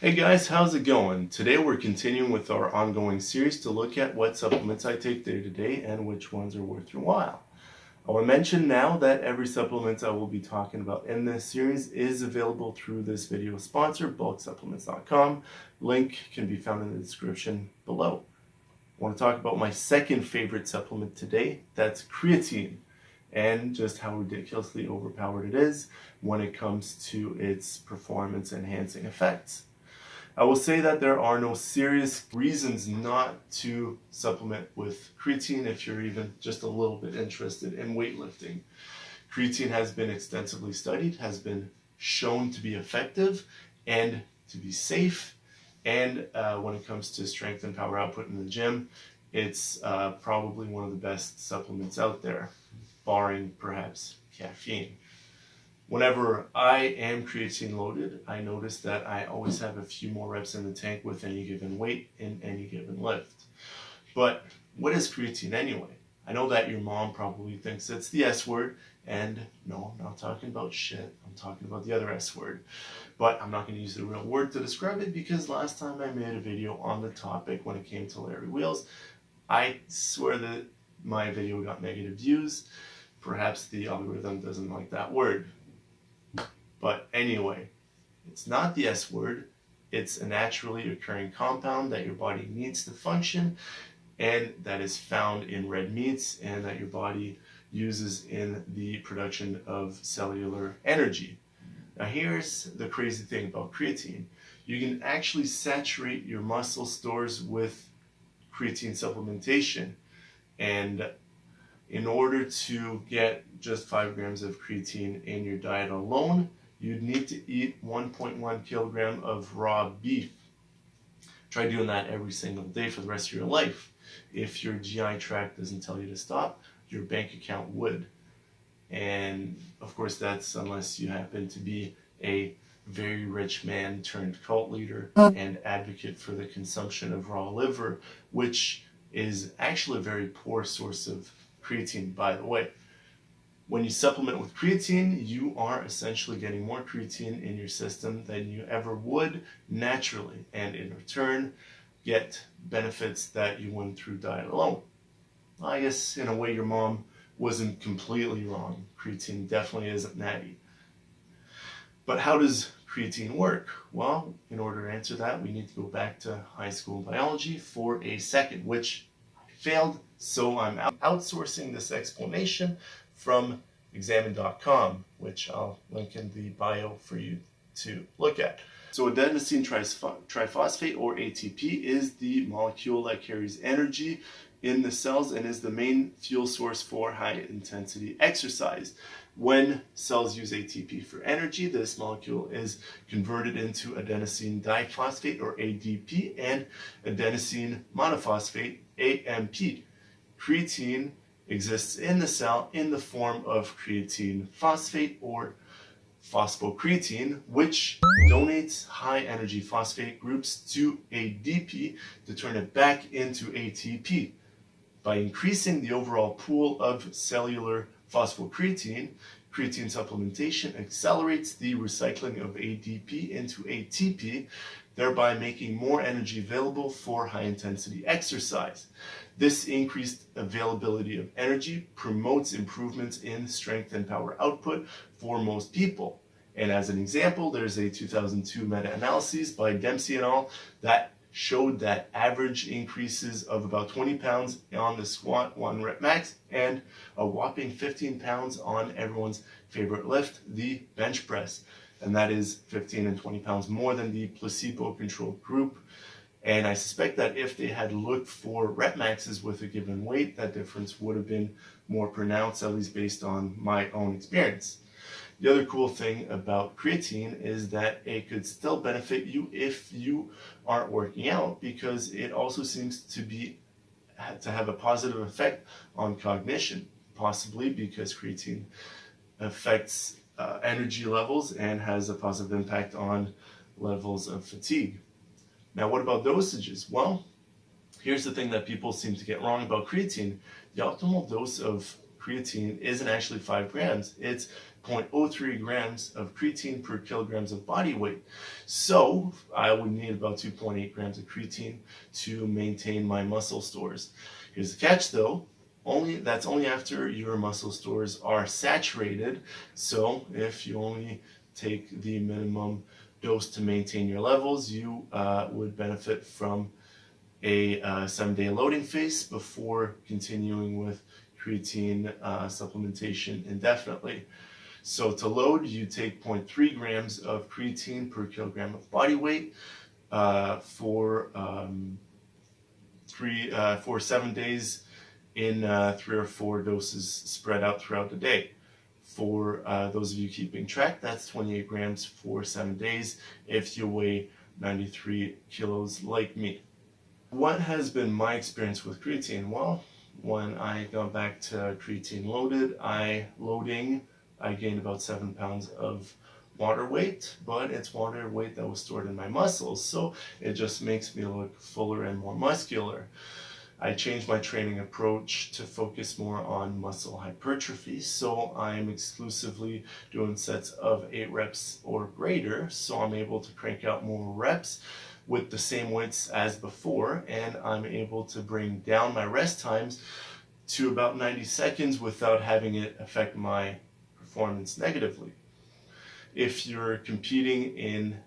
Hey guys, how's it going? Today we're continuing with our ongoing series to look at what supplements I take day to day and which ones are worth your while. I want to mention now that every supplement I will be talking about in this series is available through this video sponsor, bulksupplements.com. Link can be found in the description below. I want to talk about my second favorite supplement today, that's creatine, and just how ridiculously overpowered it is when it comes to its performance enhancing effects. I will say that there are no serious reasons not to supplement with creatine if you're even just a little bit interested in weightlifting. Creatine has been extensively studied, has been shown to be effective and to be safe, and when it comes to strength and power output in the gym, it's probably one of the best supplements out there, barring perhaps caffeine. Whenever I am creatine loaded, I notice that I always have a few more reps in the tank with any given weight in any given lift. But what is creatine anyway? I know that your mom probably thinks it's the S word, and no, I'm not talking about shit, I'm talking about the other S word. But I'm not going to use the real word to describe it because last time I made a video on the topic when it came to Larry Wheels, I swear that my video got negative views. Perhaps the algorithm doesn't like that word. But anyway, it's not the S word, it's a naturally occurring compound that your body needs to function and that is found in red meats and that your body uses in the production of cellular energy. Now here's the crazy thing about creatine. You can actually saturate your muscle stores with creatine supplementation, and in order to get just 5 grams of creatine in your diet alone, you'd need to eat 1.1 kilogram of raw beef. Try doing that every single day for the rest of your life. If your GI tract doesn't tell you to stop, your bank account would. And of course that's unless you happen to be a very rich man turned cult leader and advocate for the consumption of raw liver, which is actually a very poor source of creatine, by the way. When you supplement with creatine, you are essentially getting more creatine in your system than you ever would naturally, and in return get benefits that you wouldn't through diet alone. I guess in a way your mom wasn't completely wrong. Creatine definitely isn't natty. But how does creatine work? Well, in order to answer that, we need to go back to high school biology for a second, which I failed, so I'm outsourcing this explanation from examine.com, which I'll link in the bio for you to look at. So adenosine triphosphate, or ATP, is the molecule that carries energy in the cells and is the main fuel source for high intensity exercise. When cells use ATP for energy, this molecule is converted into adenosine diphosphate, or ADP, and adenosine monophosphate, AMP. Creatine exists in the cell in the form of creatine phosphate, or phosphocreatine, which donates high energy phosphate groups to ADP to turn it back into ATP. By increasing the overall pool of cellular phosphocreatine, creatine supplementation accelerates the recycling of ADP into ATP, thereby making more energy available for high-intensity exercise. This increased availability of energy promotes improvements in strength and power output for most people. And as an example, there's a 2002 meta-analysis by Dempsey et al. That showed that average increases of about 20 pounds on the squat 1 rep max and a whopping 15 pounds on everyone's favorite lift, the bench press. And that is 15 and 20 pounds more than the placebo-controlled group. And I suspect that if they had looked for rep maxes with a given weight, that difference would have been more pronounced, at least based on my own experience. The other cool thing about creatine is that it could still benefit you if you aren't working out, because it also seems to have a positive effect on cognition, possibly because creatine affects energy levels and has a positive impact on levels of fatigue. Now, what about dosages? Well, here's the thing that people seem to get wrong about creatine. The optimal dose of creatine isn't actually 5 grams, it's 0.03 grams of creatine per kilograms of body weight. So I would need about 2.8 grams of creatine to maintain my muscle stores. Here's the catch though. That's only after your muscle stores are saturated. So if you only take the minimum dose to maintain your levels, you would benefit from a 7-day loading phase before continuing with creatine supplementation indefinitely. So to load, you take 0.3 grams of creatine per kilogram of body weight for 7 days in 3 or 4 doses spread out throughout the day. For those of you keeping track, that's 28 grams for 7 days if you weigh 93 kilos like me. What has been my experience with creatine? Well, when I got back to creatine loaded, I gained about 7 pounds of water weight, but it's water weight that was stored in my muscles, so it just makes me look fuller and more muscular. I changed my training approach to focus more on muscle hypertrophy, so I'm exclusively doing sets of 8 reps or greater, so I'm able to crank out more reps with the same weights as before, and I'm able to bring down my rest times to about 90 seconds without having it affect my performance negatively. If you're competing in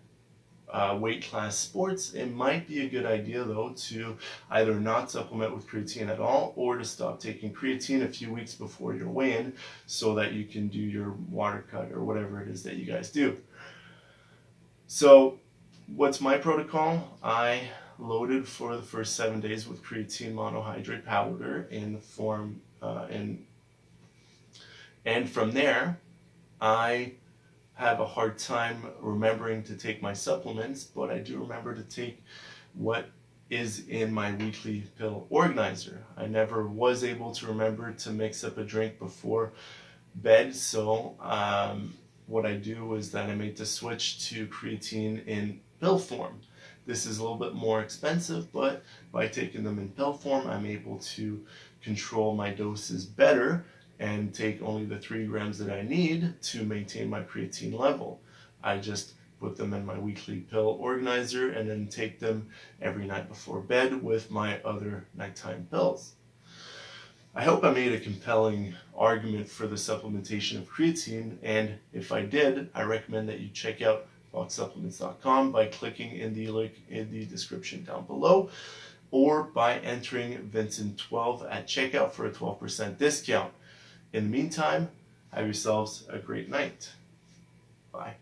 weight class sports, it might be a good idea though to either not supplement with creatine at all or to stop taking creatine a few weeks before your weigh-in so that you can do your water cut or whatever it is that you guys do. So what's my protocol? I loaded for the first 7 days with creatine monohydrate powder in form and from there I have a hard time remembering to take my supplements, but I do remember to take what is in my weekly pill organizer. I never was able to remember to mix up a drink before bed, so what I do is that I made the switch to creatine in pill form. This is a little bit more expensive, but by taking them in pill form, I'm able to control my doses better and take only the 3 grams that I need to maintain my creatine level. I just put them in my weekly pill organizer and then take them every night before bed with my other nighttime pills. I hope I made a compelling argument for the supplementation of creatine, and if I did, I recommend that you check out boxsupplements.com by clicking in the link in the description down below, or by entering Vincent12 at checkout for a 12% discount. In the meantime, have yourselves a great night. Bye.